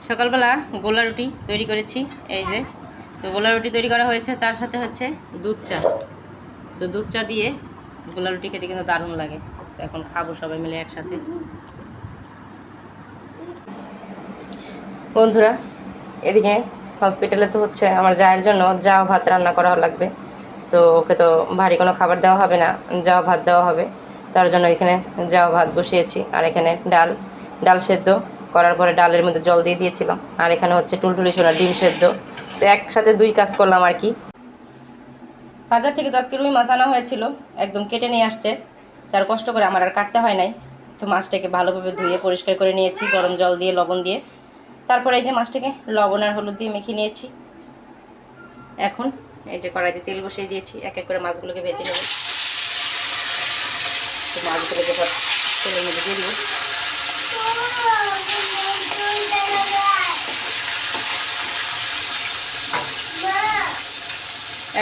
সকালবেলা গোলা রুটি তৈরি করেছি। এই যে তো গোলা রুটি তৈরি করা হয়েছে, তার সাথে হচ্ছে দুধ চা। তো দুধ চা দিয়ে গোলা রুটি খেতে কিন্তু দারুণ লাগে। তো এখন খাবো সবাই মিলে একসাথে। বন্ধুরা, এদিকে হসপিটালে তো হচ্ছে আমার জায়ের জন্য জাও ভাত রান্না করা লাগবে। তো ওকে তো ভারী কোনো খাবার দেওয়া হবে না, জাও ভাত দেওয়া হবে। তার জন্য এখানে জাও ভাত বসিয়েছি, আর এখানে ডাল সেদ্ধ করার পরে ডালের মধ্যে জল দিয়ে দিয়েছিলাম। আর এখানে হচ্ছে টুলটুলি সোনা ডিম সেদ্ধ। তো একসাথে দুই কাজ করলাম আর কি। বাজার থেকে তো আজকে রুই মাছ আনা হয়েছিল, একদম কেটে নিয়ে আসছে। তার কষ্ট করে আমার আর কাটতে হয় নাই। তো মাছটাকে ভালোভাবে ধুয়ে পরিষ্কার করে নিয়েছি গরম জল দিয়ে, লবণ দিয়ে। তারপরে এই যে মাছটাকে লবণ আর হলুদ দিয়ে মেখে নিয়েছি। এখন এই যে কড়াইতে তেল বসিয়ে দিয়েছি, এক এক করে মাছগুলোকে ভেজে নেব। তো মাছগুলোকে তেলের মধ্যে দিয়ে দিব।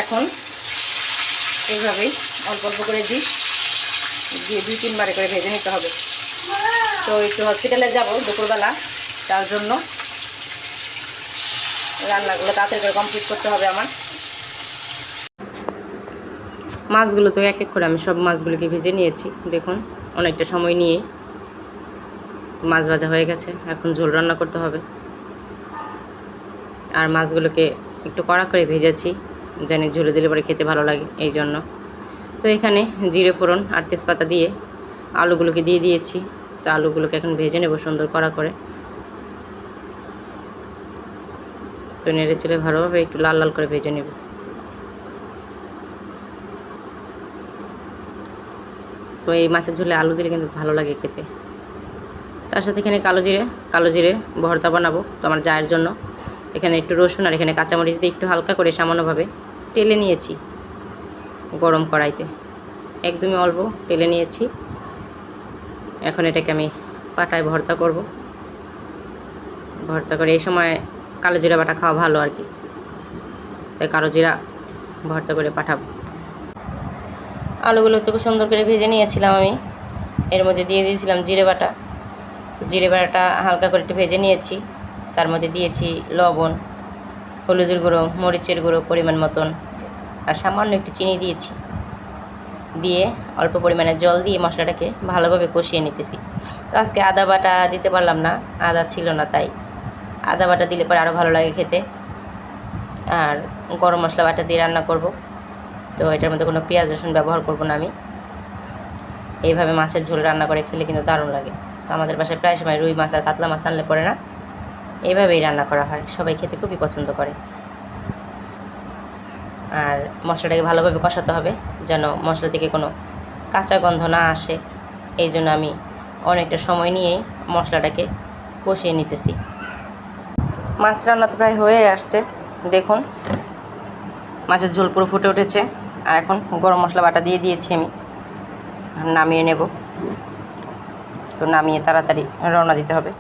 এখন এইভাবেই অল্প অল্প করে দিয়ে 2-3 বারে করে ভেজে নিতে হবে। তো একটু হসপিটালে যাব দুপুরবেলা, তার জন্য রান্নাগুলো তাড়াতাড়ি করে কমপ্লিট করতে হবে আমার। মাছগুলো তো এক এক করে আমি সব মাছগুলোকে ভেজে নিয়েছি। দেখুন অনেকটা সময় নিয়ে মাছ ভাজা হয়ে গেছে। এখন ঝোল রান্না করতে হবে। আর মাছগুলোকে একটু কড়া করে ভেজেছি, জানি ঝোলে দিলে পরে খেতে ভালো লাগে, এই জন্য। তো এখানে জিরে ফোড়ন আর তেজপাতা দিয়ে আলুগুলোকে দিয়ে দিয়েছি। তো আলুগুলোকে এখন ভেজে নেব সুন্দর কড়া করে। তো নেড়ে চেড়ে ভালোভাবে একটু লাল লাল করে ভেজে নেব। তো এই মাছের ঝোলে আলু দিলে কিন্তু ভালো লাগে খেতে। তার সাথে এখানে কালো জিরে ভর্তা বানাবো তো আমার জায়ের জন্য। এখানে একটু রসুন আর এখানে কাঁচামরিচ দিয়ে একটু হালকা করে সামান্যভাবে তেলে নিয়েছি গরম কড়াইতে, একদমই অল্প তেলে নিয়েছি। এখন এটাকে আমি পাটায় ভর্তা করব। ভর্তা করে এই সময় কালো জিরা বাটা খাওয়া ভালো আর কি, তাই কালো জিরা ভর্তা করে পাঠাবো। আলুগুলো একটু সুন্দর করে ভেজে নিয়েছিলাম আমি, এর মধ্যে দিয়ে দিয়েছিলাম জিরে বাটা। তো জিরে বাটাটা হালকা করে একটু ভেজে নিয়েছি। তার মধ্যে দিয়েছি লবণ, হলুদের গুঁড়ো, মরিচের গুঁড়ো পরিমাণ মতন, আর সামান্য একটু চিনি দিয়েছি। দিয়ে অল্প পরিমাণে জল দিয়ে মশলাটাকে ভালোভাবে কষিয়ে নিতেছি। তো আজকে আদা বাটা দিতে পারলাম না, আদা ছিল না, তাই আদা বাটা দিলে পরে আরও ভালো লাগে খেতে। আর গরম মশলা বাটা দিয়ে রান্না করব। তো এটার মধ্যে কোনো পেঁয়াজ রসুন ব্যবহার করব না আমি। এইভাবে মাছের ঝোল রান্না করে খেলে কিন্তু দারুণ লাগে। তো আমাদের বাসায় প্রায় সময় রুই মাছ আর কাতলা মাছ আনলে পরে না, এইভাবেই রান্না করা হয়। সবাই খেতে খুবই পছন্দ করে। আর মশলাটাকে ভালোভাবে কষাতে হবে যেন মশলা থেকে কোনো কাঁচা গন্ধ না আসে। এই জন্য আমি অনেকটা সময় নিয়েই মশলাটাকে কষিয়ে নিতেছি। মাছ রান্না তো প্রায় হয়ে আসছে, দেখুন মাছের ঝোল পুরো ফুটে উঠেছে। আর এখন গরম মশলা বাটা দিয়ে দিয়েছি আমি, নামিয়ে নেব। তো নামিয়ে তাড়াতাড়ি রওনা দিতে হবে।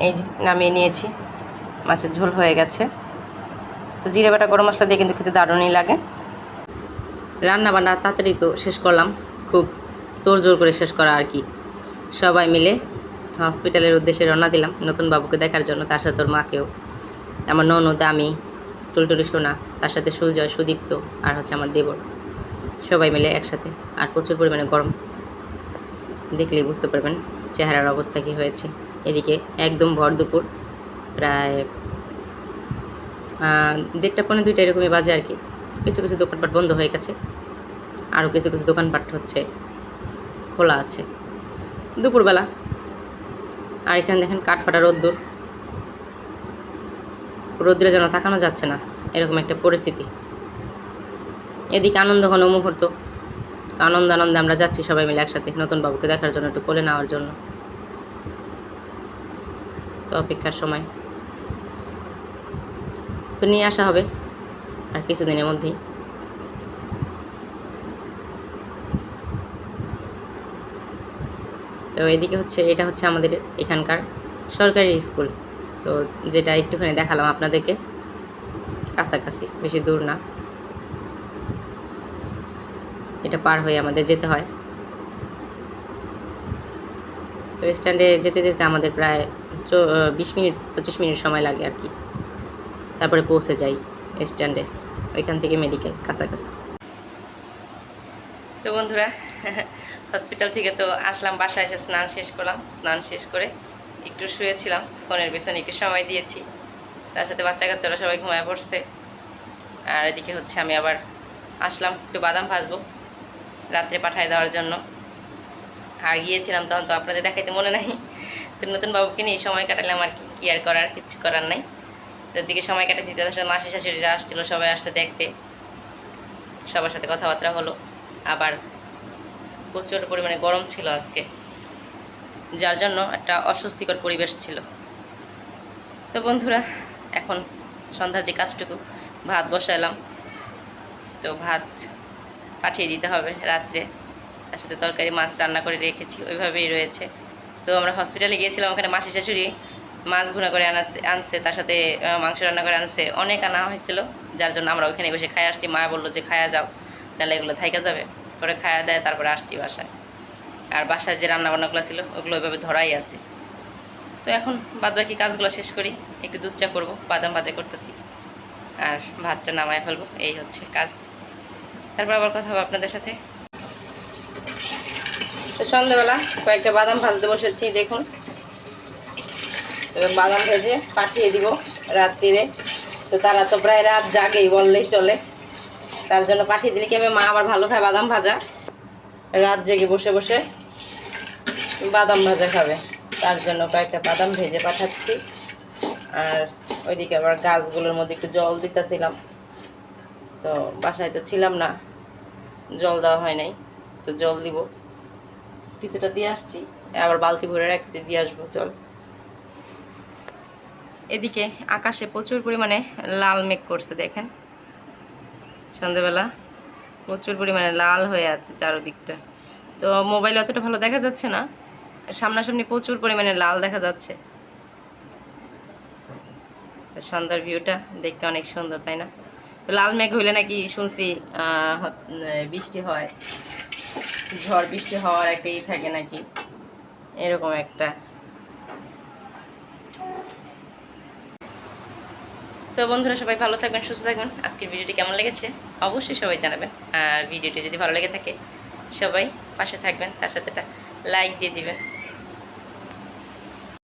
এই যে নামিয়ে নিয়েছি, মাছের ঝোল হয়ে গেছে। তো জিরে বাটা গরম মশলা দিয়ে কিন্তু খেতে দারুণই লাগে। রান্না বান্না তাড়াতাড়ি তো শেষ করলাম, খুব তোড়জোড় করে শেষ করা আর কি। সবাই মিলে হসপিটালের উদ্দেশ্যে রওনা দিলাম নতুন বাবুকে দেখার জন্য, তার সাথে ওর মাকেও। আমার ননদ, আমি, টুলটুলি সোনা, তার সাথে সুজয়, সুদীপ্ত, আর হচ্ছে আমার দেবর, সবাই মিলে একসাথে। আর প্রচুর পরিমাণে গরম, দেখলেই বুঝতে পারবেন চেহারার অবস্থা কী হয়েছে। এদিকে একদম ভর দুপুর, প্রায় 1:30 পৌনে 2টা এরকমই বাজে আর কি। কিছু কিছু দোকানপাট বন্ধ হয়ে গেছে, আরও কিছু কিছু দোকানপাট হচ্ছে খোলা আছে দুপুরবেলা। আর এখানে দেখেন কাঠফাটা রোদ্দুর, রোদ্দুরে যেন তাকানো যাচ্ছে না, এরকম একটা পরিস্থিতি। এদিকে আনন্দ ঘন মুহূর্ত। আনন্দে আমরা যাচ্ছি সবাই মিলে একসাথে নতুন বাবুকে দেখার জন্য, একটু কোলে নেওয়ার জন্য। তো অপেক্ষার সময় তো নিয়ে আসা হবে আর কিছুদিনের মধ্যেই। তো এদিকে হচ্ছে, এটা হচ্ছে আমাদের এখানকার সরকারি স্কুল। তো যেটা একটুখানি দেখালাম আপনাদেরকে, কাছাকাছি, বেশি দূর না। এটা পার হয়ে আমাদের যেতে হয়। তো স্ট্যান্ডে যেতে যেতে আমাদের প্রায় 20 মিনিট 25 মিনিট সময় লাগে আর কি, তারপরে পৌঁছে যাই স্ট্যান্ডে, ওইখান থেকে মেডিকেল কাছাকাছি। তো বন্ধুরা হসপিটাল থেকে তো আসলাম, বাসায় এসে স্নান শেষ করলাম, স্নান শেষ করে একটু শুয়েছিলাম, ফোনের পেছনে একটু সময় দিয়েছি, তার সাথে বাচ্চা কাচ্চারা সবাই ঘুমায় পড়ছে। আর এদিকে হচ্ছে আমি আবার আসলাম একটু বাদাম ভাজবো রাত্রে পাঠায় দেওয়ার জন্য। আর গিয়েছিলাম তখন তো আপনাদের দেখাইতে মনে নাই, তো নতুন বাবুকে নিয়ে সময় কাটালাম আর কি আর করার, কিছু করার নাই। তো এদিকে সময় কাটাচ্ছি, তাদের সাথে মাসি শাশুড়িরা আসছিলো, সবাই আসছে দেখতে, সবার সাথে কথাবার্তা হলো। আবার প্রচুর পরিমাণে গরম ছিল আজকে, যার জন্য একটা অস্বস্তিকর পরিবেশ ছিল। তো বন্ধুরা এখন সন্ধ্যার যে কাজটুকু, ভাত বসালাম, তো ভাত পাঠিয়ে দিতে হবে রাত্রে, তার সাথে তরকারি মাছ রান্না করে রেখেছি, ওইভাবেই রয়েছে। তো আমরা হসপিটালে গিয়েছিলাম, ওখানে মাসি শাশুড়ি মাছ ভুনা করে আনছে, তার সাথে মাংস রান্না করে আনছে, অনেক আনা হয়েছিল, যার জন্য আমরা ওইখানে বসে খাই আসছি। মা বললো যে খায়া যাও, নাহলে এগুলো থাইকা যাবে, পরে খায়া দেয়, তারপরে আসছি বাসায়। আর বাসায় যে রান্নাবান্নাগুলো ছিল ওগুলো ওইভাবে ধরাই আছে। তো এখন বাদবাকি কাজগুলো শেষ করি, একটু দুধ চা করবো, বাদাম ভাজা করতেছি, আর ভাতটা নামায় ফেলবো, এই হচ্ছে কাজ। তারপর আবার কথা হবে আপনাদের সাথে। তো সন্ধ্যাবেলা কয়েকটা বাদাম ভাজতে বসেছি, দেখুন। এবার বাদাম ভেজে পাঠিয়ে দিব রাত্রিরে, তো তারা তো প্রায় রাত জাগেই বললেই চলে, তার জন্য পাঠিয়ে দিলে কি হবে, মা আবার ভালো খায় বাদাম ভাজা, রাত জেগে বসে বসে বাদাম ভাজা খাবে, তার জন্য কয়েকটা বাদাম ভেজে পাঠাচ্ছি। আর ওইদিকে আবার গাছগুলোর মধ্যে একটু জল দিতেছিলাম, তো বাসায় তো ছিলাম না, জল দেওয়া হয় নাই, তো জল দিব, কিছুটা দিয়ে আসছি, আবার বালতি ভরে রাখছি, দিয়ে আসবো জল। এদিকে আকাশে প্রচুর পরিমাণে লাল মেঘ করছে, দেখেন সন্ধ্যাবেলা প্রচুর পরিমাণে লাল হয়ে আছে চারদিকটা। তো মোবাইলে অতটা ভালো দেখা যাচ্ছে না, সামনাসামনি প্রচুর পরিমাণে লাল দেখা যাচ্ছে। তো সন্ধ্যার ভিউটা দেখতে অনেক সুন্দর, তাই না? তো লাল মেঘ হইলে নাকি শুনছি বৃষ্টি হয়, ঝড় বৃষ্টি হওয়ার একটা ই থাকে নাকি, এরকম একটা। তো বন্ধুরা সবাই ভালো থাকবেন, সুস্থ থাকবেন। আজকের ভিডিওটি কেমন লেগেছে অবশ্যই সবাই জানাবেন, আর ভিডিওটি যদি ভালো লেগে থাকে সবাই পাশে থাকবেন, তার সাথে একটা লাইক দিয়ে দিবেন।